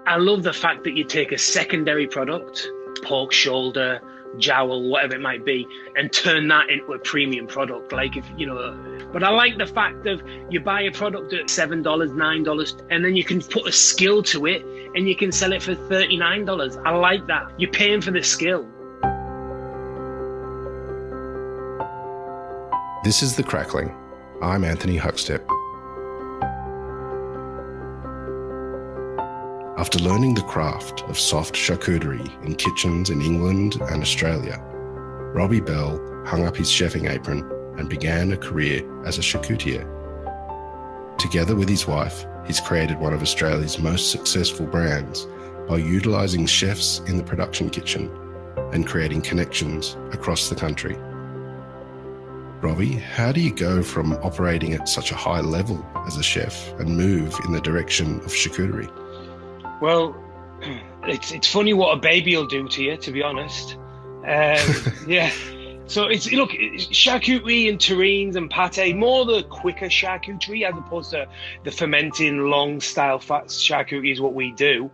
I love the fact that you take a secondary product, pork shoulder, jowl, whatever it might be, and turn that into a premium product. Like, if you know, but I like the fact of you buy a product at $7, $9, and then you can put a skill to it and you can sell it for $39. I like that. You're paying for the skill. This is The Crackling. I'm Anthony Huckstep. After learning the craft of soft charcuterie in kitchens in England and Australia, Robbie Bell hung up his chefing apron and began a career as a charcutier. Together with his wife, he's created one of Australia's most successful brands by utilising chefs in the production kitchen and creating connections across the country. Robbie, how do you go from operating at such a high level as a chef and move in the direction of charcuterie? Well, it's funny what a baby will do to you, to be honest. Yeah. So look, charcuterie and terrines and pate, more the quicker charcuterie as opposed to the fermenting long style fat charcuterie is what we do.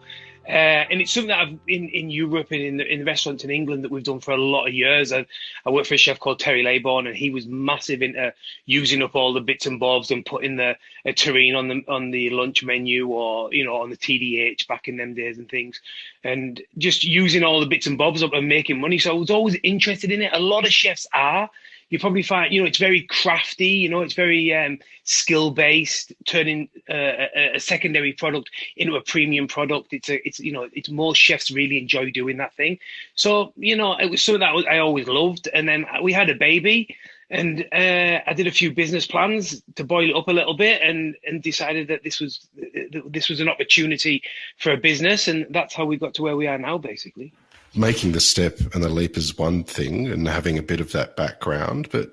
And it's something that I've in Europe and in the restaurants in England that we've done for a lot of years. I worked for a chef called Terry Laybourne, and he was massive into using up all the bits and bobs and putting a terrine on the lunch menu, or on the TDH back in them days and things, and just using all the bits and bobs up and making money. So I was always interested in it. A lot of chefs are. You probably find, it's very crafty, it's very skill-based, turning a secondary product into a premium product. It's more chefs really enjoy doing that thing. So, it was something that I always loved. And then we had a baby, and I did a few business plans to boil it up a little bit, and decided that this was an opportunity for a business. And that's how we got to where we are now, basically. Making the step and the leap is one thing, and having a bit of that background, but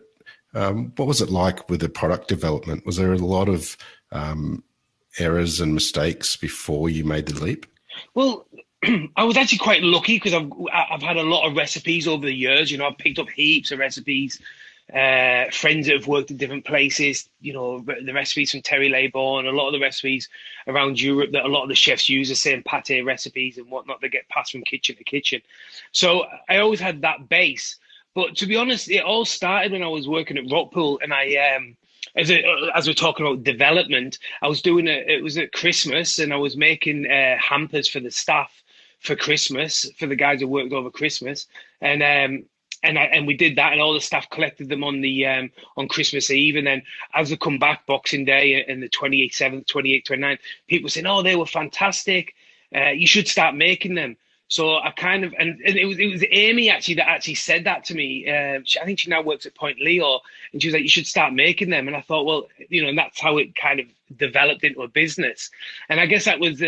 what was it like with the product development? Was there a lot of errors and mistakes before you made the leap? Well, I was actually quite lucky because I've had a lot of recipes over the years. I've picked up heaps of recipes. Friends that have worked in different places, the recipes from Terry Laybourne, a lot of the recipes around Europe that a lot of the chefs use the same pate recipes and whatnot that get passed from kitchen to kitchen. So I always had that base. But to be honest, it all started when I was working at Rockpool, and as we're talking about development, I was it was at Christmas, and I was making hampers for the staff for Christmas, for the guys who worked over Christmas. And we did that, and all the staff collected them on Christmas Eve. And then as we come back Boxing Day and the 27th, 28th, 29th, people were saying, "Oh, they were fantastic. You should start making them." So I kind of, and it was Amy actually that said that to me. I think she now works at Point Leo, and she was like, "You should start making them." And I thought, well, and that's how it kind of developed into a business. And I guess that was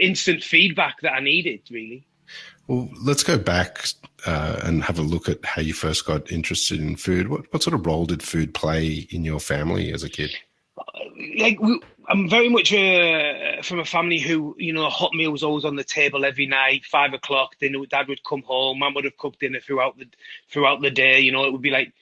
instant feedback that I needed, really. Well, let's go back and have a look at how you first got interested in food. What sort of role did food play in your family as a kid? I'm very much from a family who, a hot meal was always on the table every night, 5:00. Then Dad would come home. Mum would have cooked dinner throughout the day. It would be like,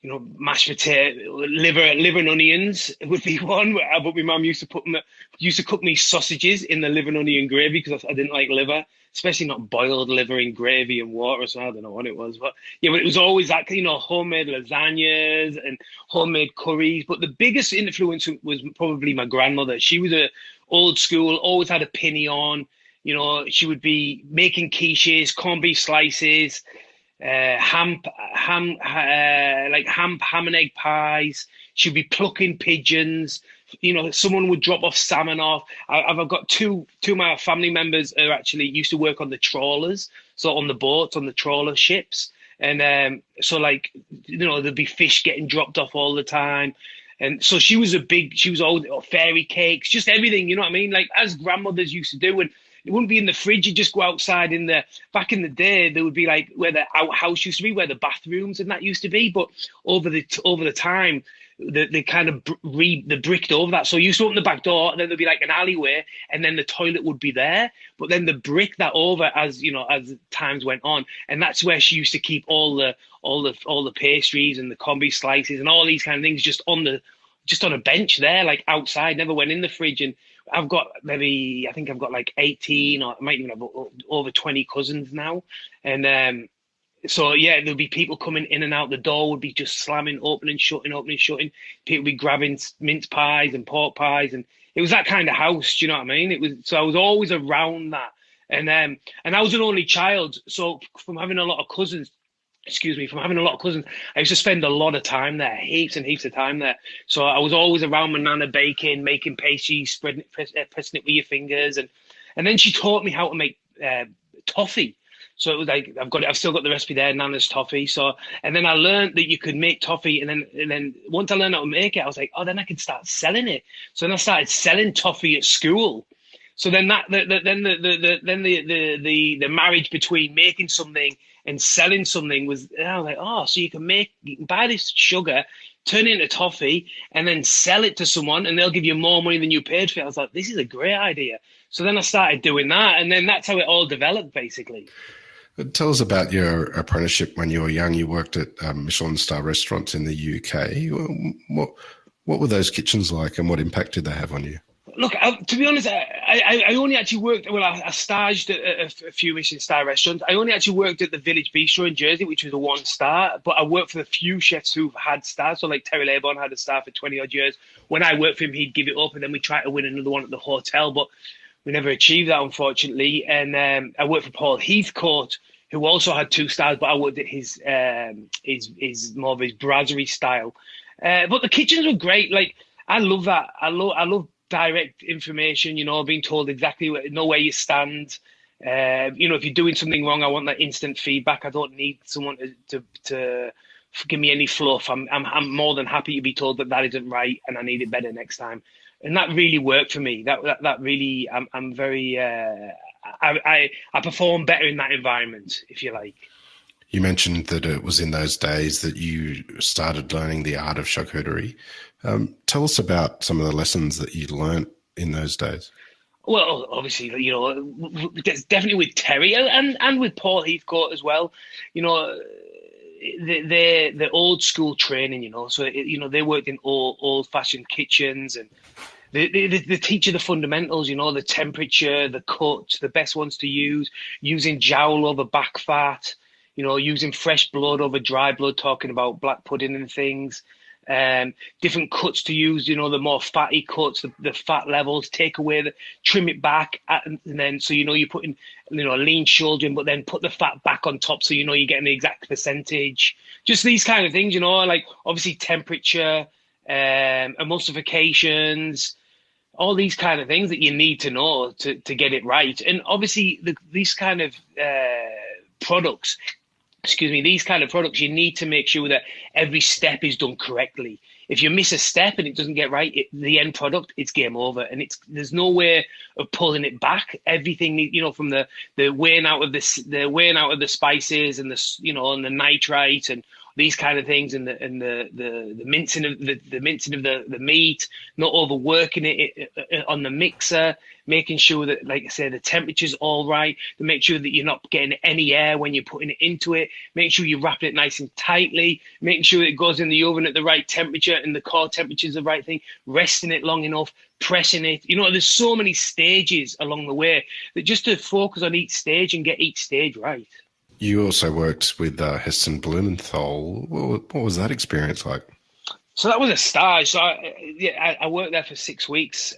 mashed potato, liver and onions would be one. But my mum used to cook me sausages in the liver and onion gravy because I didn't like liver, especially not boiled liver in gravy and water. So I don't know what it was, but it was always that, homemade lasagnas and homemade curries. But the biggest influence was probably my grandmother. She was a old school, always had a penny on. She would be making quiches, corned beef slices, ham and egg pies. She'd be plucking pigeons. Someone would drop salmon off. I've got two of my family members who actually used to work on the trawlers, so on the boats, on the trawler ships. And so there'd be fish getting dropped off all the time. And so she was always fairy cakes, just everything, you know what I mean? Like as grandmothers used to do. And it wouldn't be in the fridge. You'd just go outside back in the day, there would be like where the outhouse used to be, where the bathrooms and that used to be. But over the time, they kind of bricked over that. So you used to open the back door, and then there'd be like an alleyway, and then the toilet would be there. But then they bricked that over as times went on, and that's where she used to keep all the pastries and the combi slices and all these kind of things just on a bench there, like outside. Never went in the fridge. And I've got I think I've got like 18, or I might even have over 20 cousins now. And so yeah, there'll be people coming in and out. The door would be just slamming, opening, shutting, opening, shutting. People would be grabbing mince pies and pork pies, and it was that kind of house. Do you know what I mean? It was, so I was always around that, and I was an only child, so from having a lot of cousins. From having a lot of cousins, I used to spend a lot of time there, heaps and heaps of time there. So I was always around my nana baking, making pastries, spreading it, pressing it with your fingers, and then she taught me how to make toffee. So it was like I've still got the recipe there, Nana's toffee. So and then I learned that you could make toffee, and then once I learned how to make it, I was like, oh, then I could start selling it. So then I started selling toffee at school. So then the marriage between making something and selling something was, I was like, oh, so you can buy this sugar, turn it into toffee, and then sell it to someone, and they'll give you more money than you paid for it. I was like, this is a great idea. So then I started doing that, and then that's how it all developed, basically. Tell us about your apprenticeship when you were young. You worked at Michelin star restaurants in the UK. What were those kitchens like, and what impact did they have on you? Look, to be honest, I only actually worked, I staged at a few Michelin star restaurants. I only actually worked at the Village Bistro in Jersey, which was a 1-star, but I worked for the few chefs who've had stars. So like Terry Laborn had a star for 20 odd years. When I worked for him, he'd give it up, and then we tried to win another one at the hotel, but we never achieved that, unfortunately. And I worked for Paul Heathcote, who also had 2 stars, but I worked at his more of his brasserie style. But the kitchens were great. Like, I love that. I love direct information, being told exactly know where you stand. If you're doing something wrong, I want that instant feedback. I don't need someone to give me any fluff. I'm more than happy to be told that isn't right and I need it better next time. And that really worked for me. That really, I'm very, I perform better in that environment, if you like. You mentioned that it was in those days that you started learning the art of charcuterie. Tell us about some of the lessons that you learned in those days. Well, obviously, definitely with Terry and with Paul Heathcote as well. The old school training. So they worked in old fashioned kitchens, and they teach you the fundamentals. The temperature, the cuts, the best ones to use, using jowl over back fat. Using fresh blood over dry blood, talking about black pudding and things. Different cuts to use, the more fatty cuts, the fat levels, trim it back, and then so you're putting, lean shouldering, but then put the fat back on top, so you're getting the exact percentage. Just these kind of things, like obviously temperature, emulsifications, all these kind of things that you need to know to get it right. And obviously these kind of products. These kind of products, you need to make sure that every step is done correctly. If you miss a step and it doesn't get right, the end product, it's game over, and there's no way of pulling it back. Everything, from the weighing out of the spices and and the nitrite and these kind of things, and the mincing of the meat, not overworking it on the mixer, making sure that, like I say, the temperature's all right, to make sure that you're not getting any air when you're putting it into it, make sure you're wrapping it nice and tightly, making sure it goes in the oven at the right temperature and the core temperature is the right thing, resting it long enough, pressing it. There's so many stages along the way that just to focus on each stage and get each stage right. You also worked with Heston Blumenthal. What was that experience like? So that was a stage. So I worked there for 6 weeks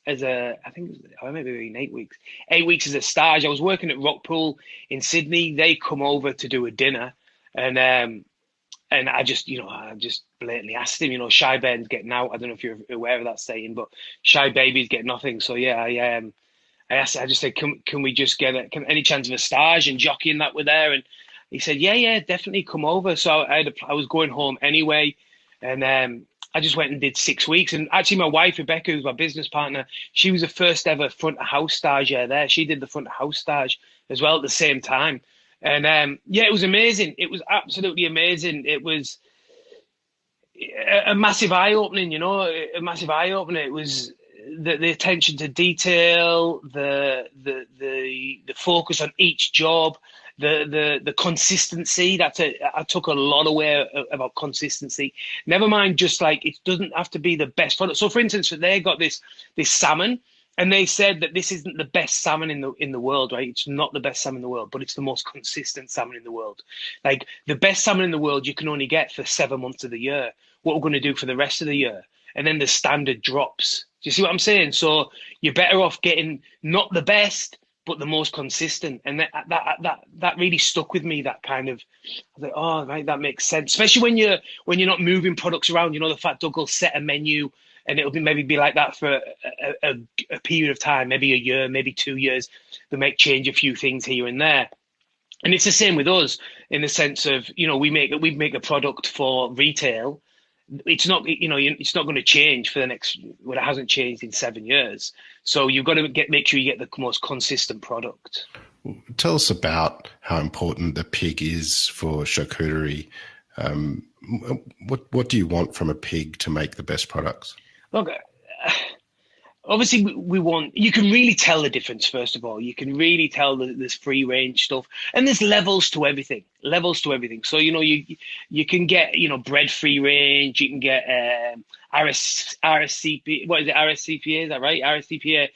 I think maybe 8 weeks. 8 weeks as a stage. I was working at Rockpool in Sydney. They come over to do a dinner, and I just blatantly asked him, Shy Ben's getting out. I don't know if you're aware of that saying, but Shy Baby's getting nothing. So yeah, I asked. I just said, can we just get any chance of a stage and jockeying that we're there? And he said, yeah, definitely come over. So I was going home anyway, and I just went and did 6 weeks. And actually, my wife Rebecca, who's my business partner, she was the first ever front of house stagiaire there. She did the front of house stage as well at the same time. And it was amazing. It was absolutely amazing. It was a massive eye opening. A massive eye opener. It was the attention to detail, the focus on each job, the consistency. I took a lot away about consistency. Never mind, just like it doesn't have to be the best product. So, for instance, they got this salmon, and they said that this isn't the best salmon in the world, right? It's not the best salmon in the world, but it's the most consistent salmon in the world. Like the best salmon in the world, you can only get for 7 months of the year. What we're going to do for the rest of the year, and then the standard drops. Do you see what I'm saying? So you're better off getting not the best, but the most consistent. And that really stuck with me. That kind of, I was like, oh, right, that makes sense. Especially when you're not moving products around. You know, the Fat Duck will set a menu, and it'll maybe be like that for a period of time, maybe a year, maybe 2 years. They might change a few things here and there. And it's the same with us in the sense of, you know, we make a product for retail. It's not, you know, it's not going to change for the next, well, it hasn't changed in 7 years. So you've got to make sure you get the most consistent product. Tell us about how important the pig is for charcuterie. What do you want from a pig to make the best products? Look, obviously we want, you can really tell the difference. First of all, you can really tell that there's free range stuff, and there's levels to everything. So, you know, you can get, you know, bread free range. You can get RSCP. What is it? RSCPA, is that right? RSCPA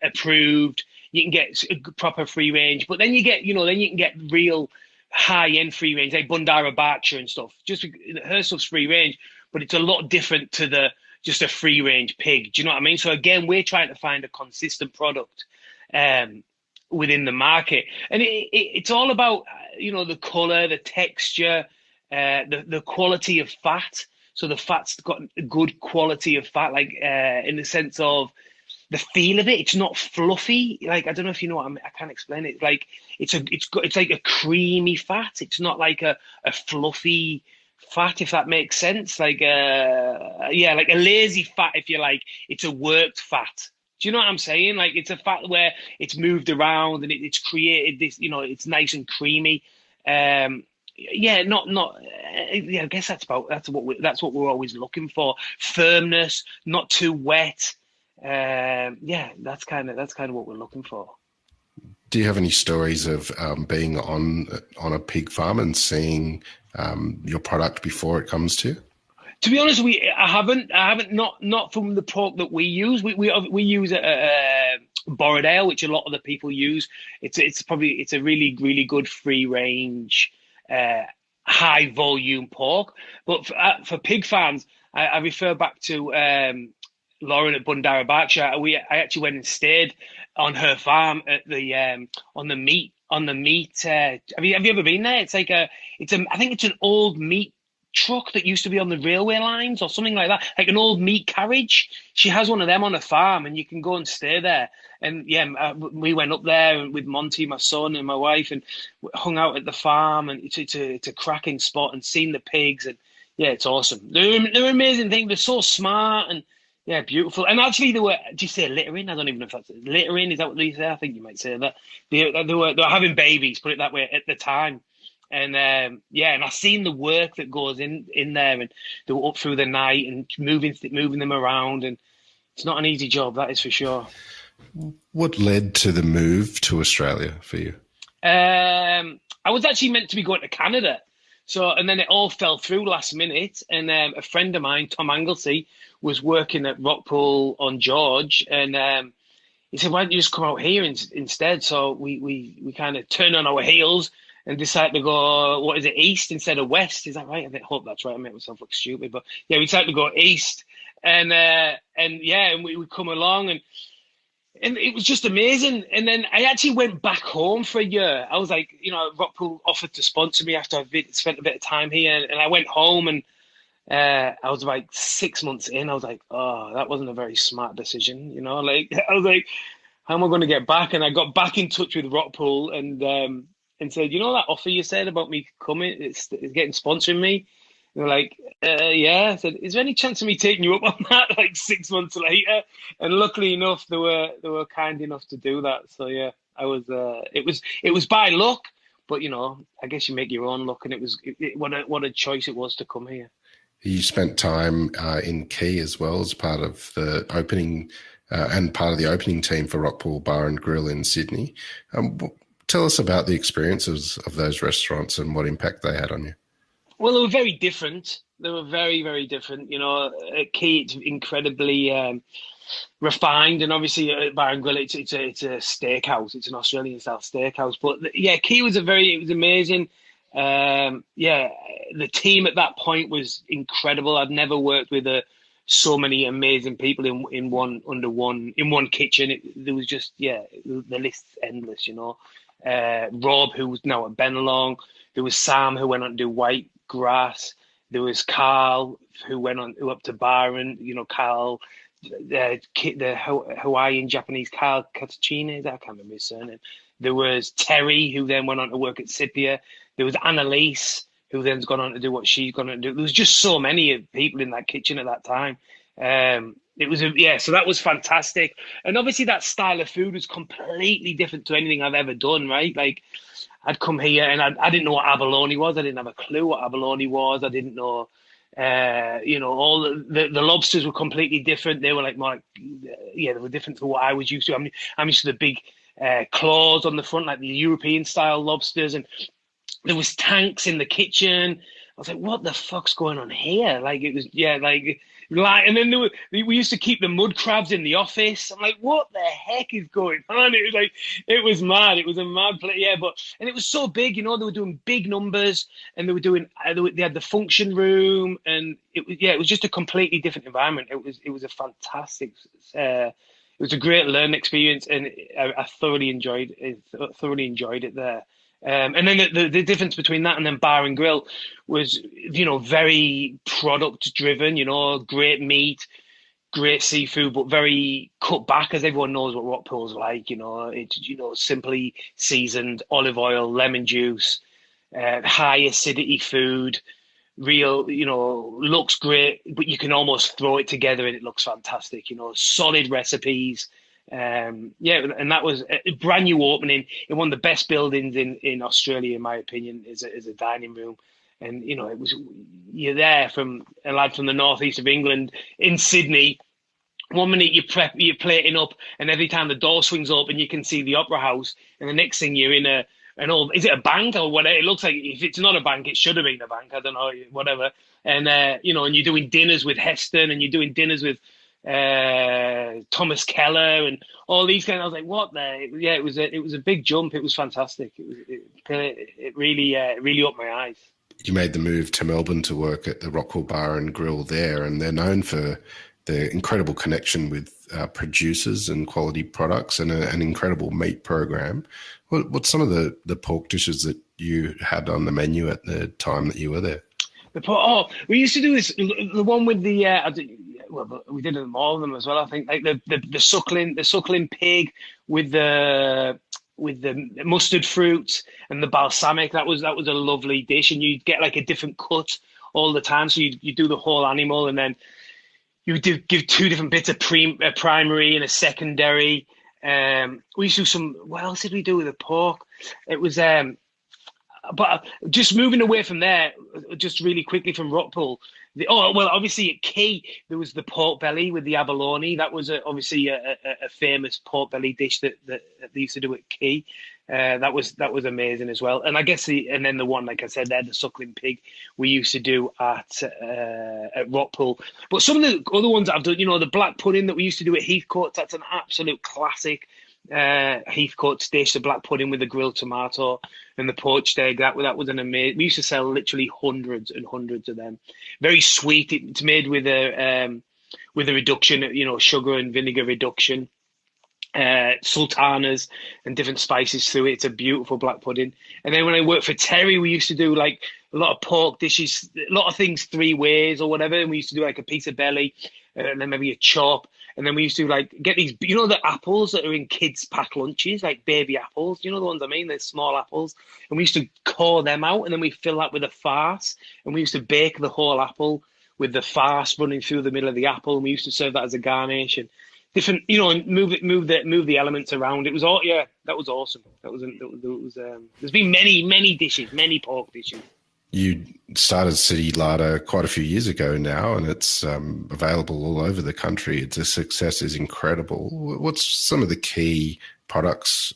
approved. You can get proper free range, but then you can get real high end free range like Bundara Berkshire and stuff. Just her stuff's free range, but it's a lot different to just a free range pig. Do you know what I mean? So again, we're trying to find a consistent product within the market, and it's all about, you know, the color, the texture, the quality of fat. So the fat's got a good quality of fat, like in the sense of the feel of it. It's not fluffy. Like, I don't know if you know what I can't explain it. Like it's like a creamy fat. It's not like a fluffy fat, if that makes sense. Like like a lazy fat, if you like. It's a worked fat. Do you know what I'm saying? Like it's a fat where it's moved around and it's created this, you know, it's nice and creamy. I guess that's what we're always looking for. Firmness, not too wet. That's kind of what we're looking for. Do you have any stories of being on a pig farm and seeing your product before it comes to you? To be honest, I haven't not from the pork that we use. We use a Borrowdale, which a lot of the people use. It's a really, really good free range, high volume pork. But for pig farms, I refer back to Lauren at Bundara Berkshire. I actually went and stayed on her farm at the on the meat. Have you ever been there? It's like I think it's an old meat truck that used to be on the railway lines or something like that, like an old meat carriage. She has one of them on a farm, and you can go and stay there. And we went up there with Monty, my son, and my wife, and hung out at the farm. And it's a cracking spot, and seen the pigs, and yeah, it's awesome. They're amazing things. They're so smart and yeah, beautiful. And actually, they were. Do you say littering? I don't even know if that's littering. Is that what they say? I think you might say that. They were having babies. Put it that way at the time. And and I seen the work that goes in there, and they were up through the night and moving them around, and it's not an easy job, that is for sure. What led to the move to Australia for you? I was actually meant to be going to Canada, and then it all fell through last minute. And a friend of mine, Tom Anglesey, was working at Rockpool on George, and he said, "Why don't you just come out here instead?" So we kind of turned on our heels and decided to go, what is it, east instead of west? Is that right? I hope that's right. I made myself look stupid. But yeah, we decided to go east. And we come along, and it was just amazing. And then I actually went back home for a year. I was like, you know, Rockpool offered to sponsor me after I've spent a bit of time here. And I went home, and I was like 6 months in. I was like, oh, that wasn't a very smart decision. You know, like, I was like, how am I going to get back? And I got back in touch with Rockpool and said, you know that offer you said about me coming, it's getting sponsoring me? And they're like, yeah. I said, is there any chance of me taking you up on that? Like 6 months later, and luckily enough, they were kind enough to do that. So yeah, I was. It was by luck, but you know, I guess you make your own luck, and what a choice it was to come here. You spent time in Key as well as part of the opening and part of the opening team for Rockpool Bar and Grill in Sydney. Tell us about the experiences of those restaurants and what impact they had on you. Well, they were very different. They were very, very different. You know, at Key, it's incredibly refined, and obviously at Bar and Grill, it's a steakhouse. It's an Australian style steakhouse. But yeah, Key was it was amazing. Yeah, the team at that point was incredible. I'd never worked with so many amazing people in one kitchen. There was just the list's endless. You know, Rob, who was now at Benelong. There was Sam, who went on to do White Grass. There was Carl, who up to Byron. You know, Carl, the Hawaiian Japanese Carl Catachine. I can't remember his surname. There was Terry, who then went on to work at Scipia. There was Annalise, who then's gone on to do what she's going to do. There was just so many people in that kitchen at that time. It was so that was fantastic. And obviously that style of food was completely different to anything I've ever done, right? Like, I'd come here and I didn't know what abalone was. I didn't have a clue what abalone was. I didn't know, all the lobsters were completely different. They were like more, they were different to what I was used to. I'm used to the big claws on the front, like the European style lobsters. And there was tanks in the kitchen. I was like, what the fuck's going on here? Like, it was, and then we used to keep the mud crabs in the office. I'm like, what the heck is going on? It was like, it was mad. It was a mad place. Yeah, and it was so big, you know, they were doing big numbers, and they were doing, they had the function room, and it was just a completely different environment. It was a fantastic, it was a great learning experience, and I thoroughly enjoyed it there. And then the difference between that and then Bar and Grill was, you know, very product driven, you know, great meat, great seafood, but very cut back, as everyone knows what Rockpool's like, you know, it's, you know, simply seasoned olive oil, lemon juice, high acidity food, real, you know, looks great, but you can almost throw it together and it looks fantastic, you know, solid recipes. And that was a brand new opening in one of the best buildings in Australia, in my opinion, is a dining room. And, you know, it was, you're there from a lad from the northeast of England in Sydney. 1 minute you're plating up, and every time the door swings open, you can see the Opera House. And the next thing you're in an old, is it a bank or whatever? It looks like, if it's not a bank, it should have been a bank. I don't know, whatever. And, you know, and you're doing dinners with Heston, and you're doing dinners with Thomas Keller and all these kind. I was like, what the? Yeah, it was a big jump. It was fantastic. It really opened my eyes. You made the move to Melbourne to work at the Rockpool Bar and Grill there, and they're known for their incredible connection with producers and quality products, and an incredible meat program. What's some of the pork dishes that you had on the menu at the time that you were there? We used to do this. The one with the well, we did all of them as well. I think, like the suckling pig with the mustard fruit and the balsamic. That was a lovely dish, and you'd get like a different cut all the time. So you do the whole animal, and then you give two different bits of a primary and a secondary. We used to do some. What else did we do with the pork? It was but just moving away from there, just really quickly from Rockpool. Obviously at Key there was the pork belly with the abalone. That was obviously a famous pork belly dish that they used to do at Key. That was amazing as well. And I guess and then the one, like I said there, the suckling pig, we used to do at Rockpool. But some of the other ones that I've done, you know, the black pudding that we used to do at Heathcote, that's an absolute classic. Heathcote's dish, the black pudding with the grilled tomato and the poached egg. That was an amazing. We used to sell literally hundreds and hundreds of them. Very sweet. It's made with a reduction, you know, sugar and vinegar reduction, sultanas and different spices through it. It's a beautiful black pudding. And then when I worked for Terry, we used to do like a lot of pork dishes, a lot of things 3 ways or whatever. And we used to do like a piece of belly and then maybe a chop. And then we used to like get these, you know, the apples that are in kids' packed lunches, like baby apples. You know the ones I mean? They're small apples. And we used to core them out, and then we fill that with a farce. And we used to bake the whole apple with the farce running through the middle of the apple. And we used to serve that as a garnish and different, you know, and move the elements around. It was all, yeah, that was awesome. There's been many dishes, many pork dishes. You started City Larder quite a few years ago now, and it's available all over the country. The success is incredible. What's some of the key products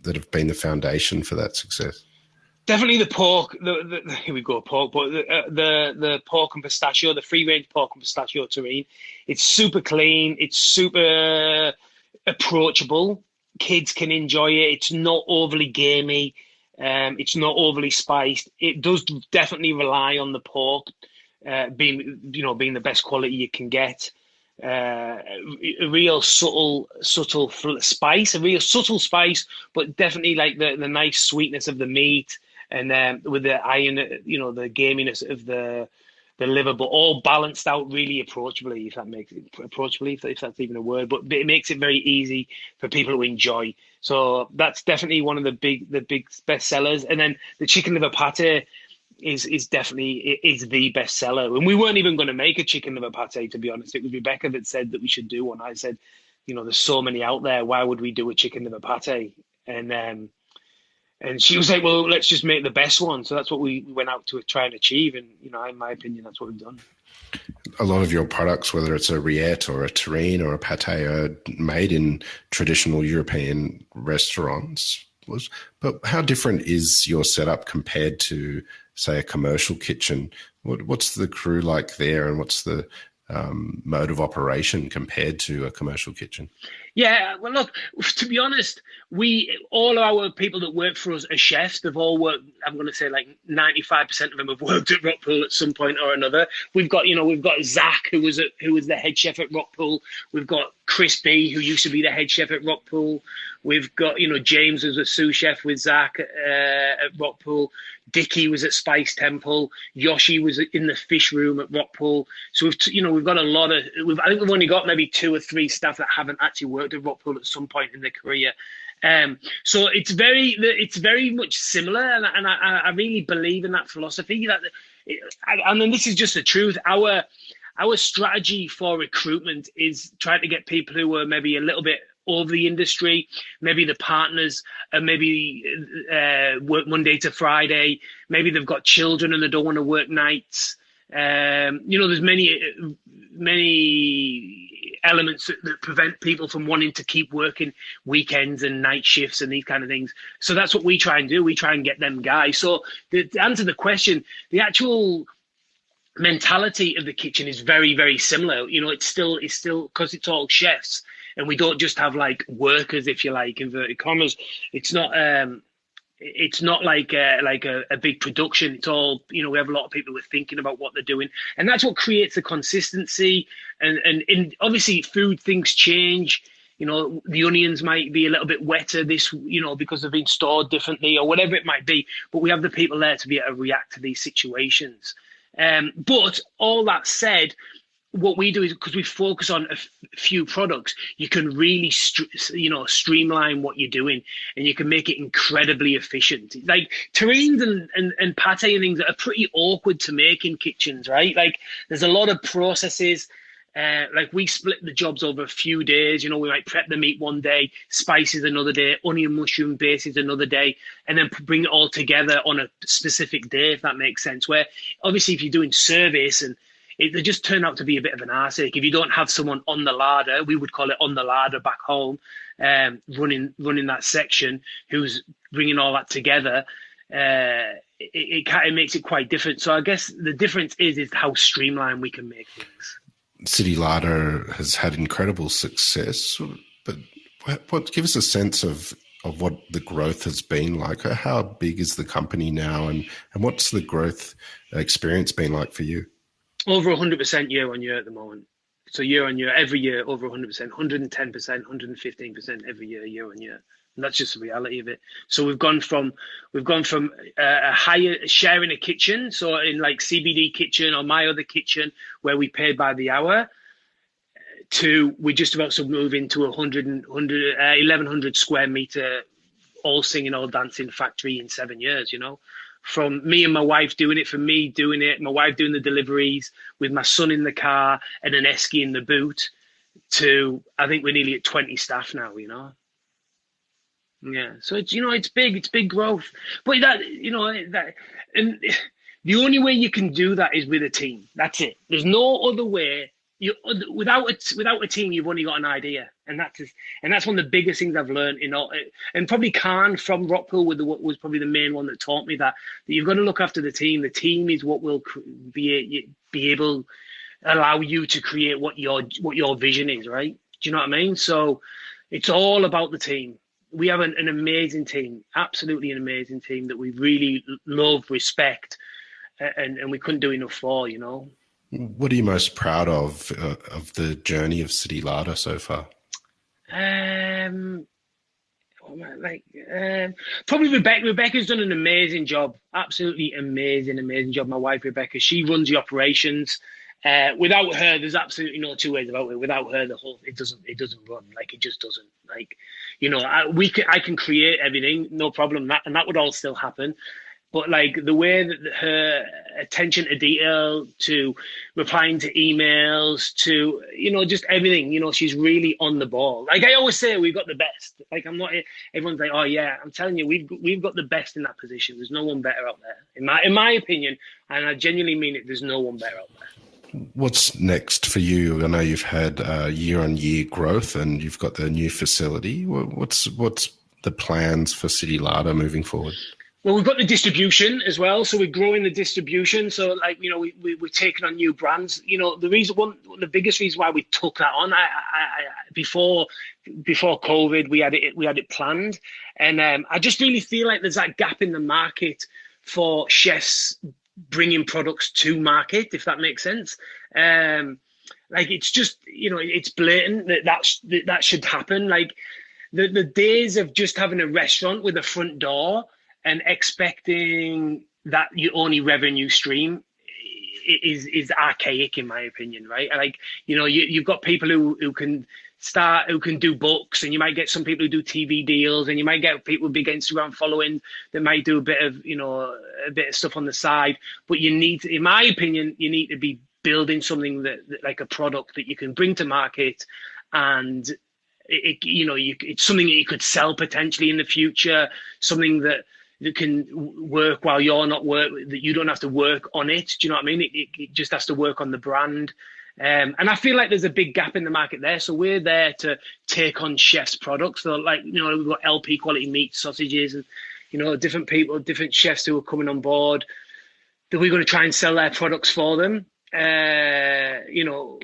that have been the foundation for that success? Definitely the pork. Here we go, pork. But the pork and pistachio, the free range pork and pistachio terrine. It's super clean. It's super approachable. Kids can enjoy it. It's not overly gamey. It's not overly spiced. It does definitely rely on the pork being the best quality you can get. A real subtle spice, but definitely like the nice sweetness of the meat, and with the iron, the gaminess of the liver, but all balanced out really approachably, if that's even a word. But it makes it very easy for people to enjoy. So that's definitely one of the big best sellers. And then the chicken liver pate is definitely the best seller. And we weren't even going to make a chicken liver pate, to be honest. It was Rebecca that said that we should do one. I said, there's so many out there. Why would we do a chicken liver pate? And she was like, well, let's just make the best one. So that's what we went out to try and achieve. And, in my opinion, that's what we've done. A lot of your products, whether it's a rillette or a terrine or a pate, are made in traditional European restaurants. But how different is your setup compared to, say, a commercial kitchen? What's the crew like there, and what's the mode of operation compared to a commercial kitchen? Yeah, well, look, to be honest, all our people that work for us are chefs. They've all worked. I'm going to say like 95% of them have worked at Rockpool at some point or another. We've got Zach, who was the head chef at Rockpool. We've got Chris B, who used to be the head chef at Rockpool. We've got James, who's a sous chef with Zach at Rockpool. Dickie was at Spice Temple. Yoshi was in the fish room at Rockpool. So we've got a lot of. I think we've only got maybe 2 or 3 staff that haven't actually worked at Rockpool at some point in their career. So it's very much similar, and I really believe in that philosophy. And then this is just the truth. Our strategy for recruitment is trying to get people who are maybe a little bit over the industry, maybe the partners, maybe work Monday to Friday, maybe they've got children and they don't want to work nights. There's many elements that prevent people from wanting to keep working weekends and night shifts and these kind of things. So that's what we try and do. We try and get them guys. So to answer the question, the actual mentality of the kitchen is very, very similar. It's still because it's all chefs, and we don't just have like workers, if you like, inverted commas. It's not like a big production. It's all, we have a lot of people who are thinking about what they're doing, and that's what creates the consistency. And obviously food, things change. The onions might be a little bit wetter because they've been stored differently or whatever it might be. But we have the people there to be able to react to these situations. But all that said, what we do is, because we focus on a few products, you can really, streamline what you're doing, and you can make it incredibly efficient. Like terrines and pate and things that are pretty awkward to make in kitchens, right? Like there's a lot of processes. Like we split the jobs over a few days. We might prep the meat one day, spices another day, onion mushroom bases another day, and then bring it all together on a specific day, if that makes sense. Where obviously if you're doing service and they just turn out to be a bit of an arseache. If you don't have someone on the larder, we would call it on the larder back home, running that section, who's bringing all that together, it makes it quite different. So I guess the difference is how streamlined we can make things. City Larder has had incredible success, but give us a sense of what the growth has been like. How big is the company now, and what's the growth experience been like for you? Over 100% year on year at the moment. So year on year, every year, over 100%, 110%, 115% every year on year. And that's just the reality of it. So we've gone from a higher share in a kitchen. So in like CBD kitchen or my other kitchen where we pay by the hour, to we're just about to move into 1,100 square meter, all singing, all dancing factory in 7 years, From me and my wife doing it, from me doing it, my wife doing the deliveries with my son in the car and an esky in the boot, to I think we're nearly at 20 staff now, Yeah, so it's big growth. But and the only way you can do that is with a team. That's it. There's no other way you without a team, you've only got an idea, and that's one of the biggest things I've learned. And probably Khan from Rockpool was probably the main one that taught me that you've got to look after the team. The team is what will be able allow you to create what your vision is, right? Do you know what I mean? So it's all about the team. We have an amazing team, absolutely an amazing team that we really love, respect, and we couldn't do enough for, you know. What are you most proud of the journey of City Larder so far? Probably Rebecca. Rebecca's done an amazing job, absolutely amazing job. My wife Rebecca, she runs the operations. Without her, there's absolutely no two ways about it. Without her, it doesn't run. Like, it just doesn't. Like, you know, I can create everything, no problem. And that would all still happen. But like the way that her attention to detail, to replying to emails, to, you know, just everything, you know, she's really on the ball. Like I always say, we've got the best. Like everyone's like, oh yeah, I'm telling you, we've got the best in that position. There's no one better out there, in my opinion, and I genuinely mean it. There's no one better out there. What's next for you? I know you've had year-on-year growth, and you've got the new facility. What's the plans for City Larder moving forward? Well, we've got the distribution as well, so we're growing the distribution. So, like, you know, we're taking on new brands. You know, the biggest reason why we took that on, before COVID, we had it planned, and I just really feel like there's that gap in the market for chefs bringing products to market, if that makes sense. Like, it's just, you know, it's blatant that should happen. Like the days of just having a restaurant with a front door and expecting that your only revenue stream is archaic, in my opinion, right? Like, you know, you've got people who can do books, and you might get some people who do TV deals, and you might get people with big Instagram following that might do a bit of stuff on the side. But you need to, in my opinion, you need to be building something that like a product that you can bring to market, and it's something that you could sell potentially in the future, something that can work while you're not that you don't have to work on it. Do you know what I mean? It just has to work on the brand. And I feel like there's a big gap in the market there. So we're there to take on chefs' products. So, like, you know, we've got LP quality meat, sausages, and, you know, different people, different chefs who are coming on board, that we're going to try and sell their products for them. You know,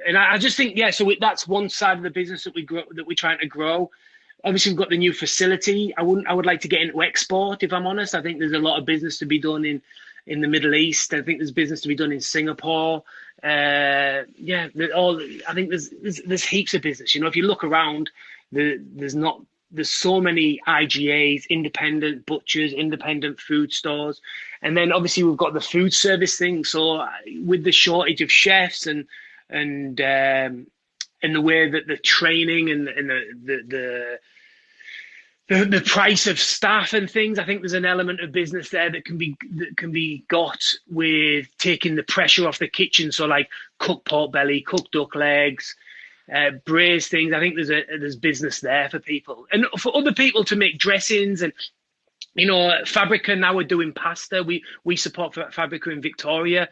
and I just think, yeah, so that's one side of the business that we're trying to grow. Obviously, we've got the new facility. I would like to get into export, if I'm honest. I think there's a lot of business to be done in the Middle East. I think there's business to be done in Singapore. I think there's heaps of business. You know, if you look around, there's so many IGAs, independent butchers, independent food stores, and then obviously we've got the food service thing. So with the shortage of chefs and the way that the training and the price of staff and things, I think there's an element of business there that can be got with taking the pressure off the kitchen. So like cooked pork belly, cooked duck legs, braised things. I think there's business there for people, and for other people to make dressings. And, you know, Fabrica now are doing pasta. We support Fabrica in Victoria,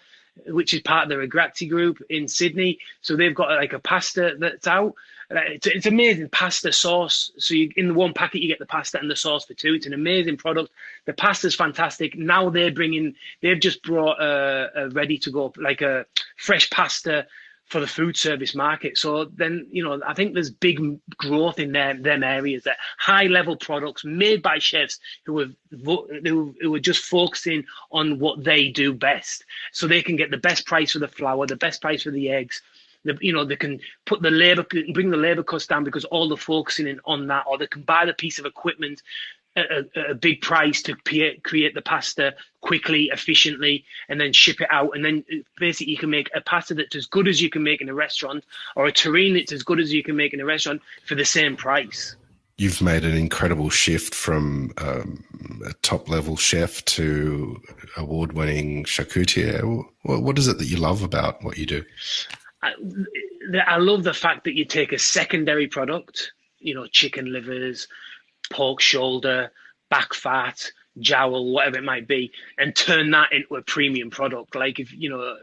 which is part of the Ragazzi group in Sydney. So they've got like a pasta that's out. It's amazing pasta sauce. So in the one packet, you get the pasta and the sauce for two. It's an amazing product. The pasta's fantastic. Now they've just brought a ready to go, like a fresh pasta for the food service market. So then, you know, I think there's big growth in them areas, that high level products made by chefs who are just focusing on what they do best, so they can get the best price for the flour, the best price for the eggs. They can bring the labor costs down because all the focusing on that, or they can buy the piece of equipment at a big price to create the pasta quickly, efficiently, and then ship it out. And then basically you can make a pasta that's as good as you can make in a restaurant, or a terrine that's as good as you can make in a restaurant for the same price. You've made an incredible shift from a top-level chef to award-winning charcutier. What is it that you love about what you do? I love the fact that you take a secondary product, you know, chicken livers, pork shoulder, back fat, jowl, whatever it might be, and turn that into a premium product. Like, if you know,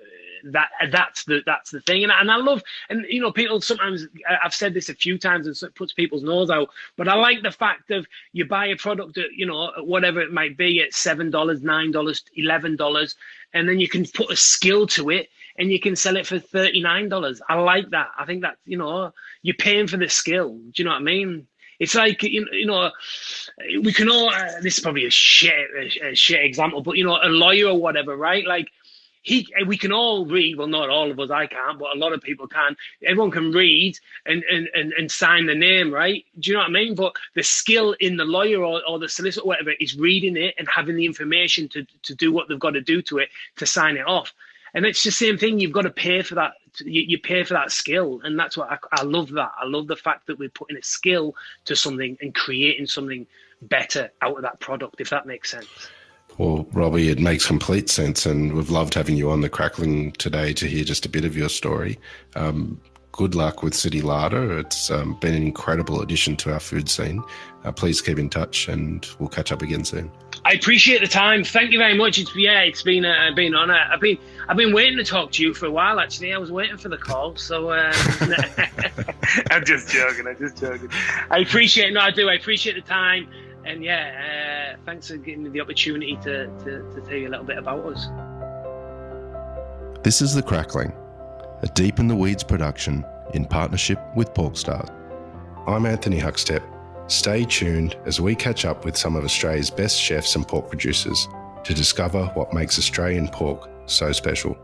that's the thing. And I love, and you know, people sometimes, I've said this a few times and it puts people's nose out, but I like the fact of you buy a product at, you know, whatever it might be, at $7, $9, $11, and then you can put a skill to it and you can sell it for $39. I like that. I think that, you know, you're paying for the skill. Do you know what I mean? It's like, you know, we can all, this is probably a shit example, but, you know, a lawyer or whatever, right? Like, we can all read, well, not all of us, I can't, but a lot of people can. Everyone can read and sign the name, right? Do you know what I mean? But the skill in the lawyer or the solicitor or whatever is reading it and having the information to do what they've got to do to it, to sign it off. And it's the same thing. You've got to pay for that. You pay for that skill. And that's what I love that. I love the fact that we're putting a skill to something and creating something better out of that product, if that makes sense. Well, Robbie, it makes complete sense. And we've loved having you on the Crackling today to hear just a bit of your story. Good luck with City Larder. It's been an incredible addition to our food scene. Please keep in touch and we'll catch up again soon. I appreciate the time. Thank you very much. It's been an honour. I've been waiting to talk to you for a while. Actually, I was waiting for the call. So I'm just joking. I appreciate it. No, I do. I appreciate the time. And thanks for giving me the opportunity to tell you a little bit about us. This is The Crackling, a Deep in the Weeds production in partnership with PorkStar. I'm Anthony Huckstep. Stay tuned as we catch up with some of Australia's best chefs and pork producers to discover what makes Australian pork so special.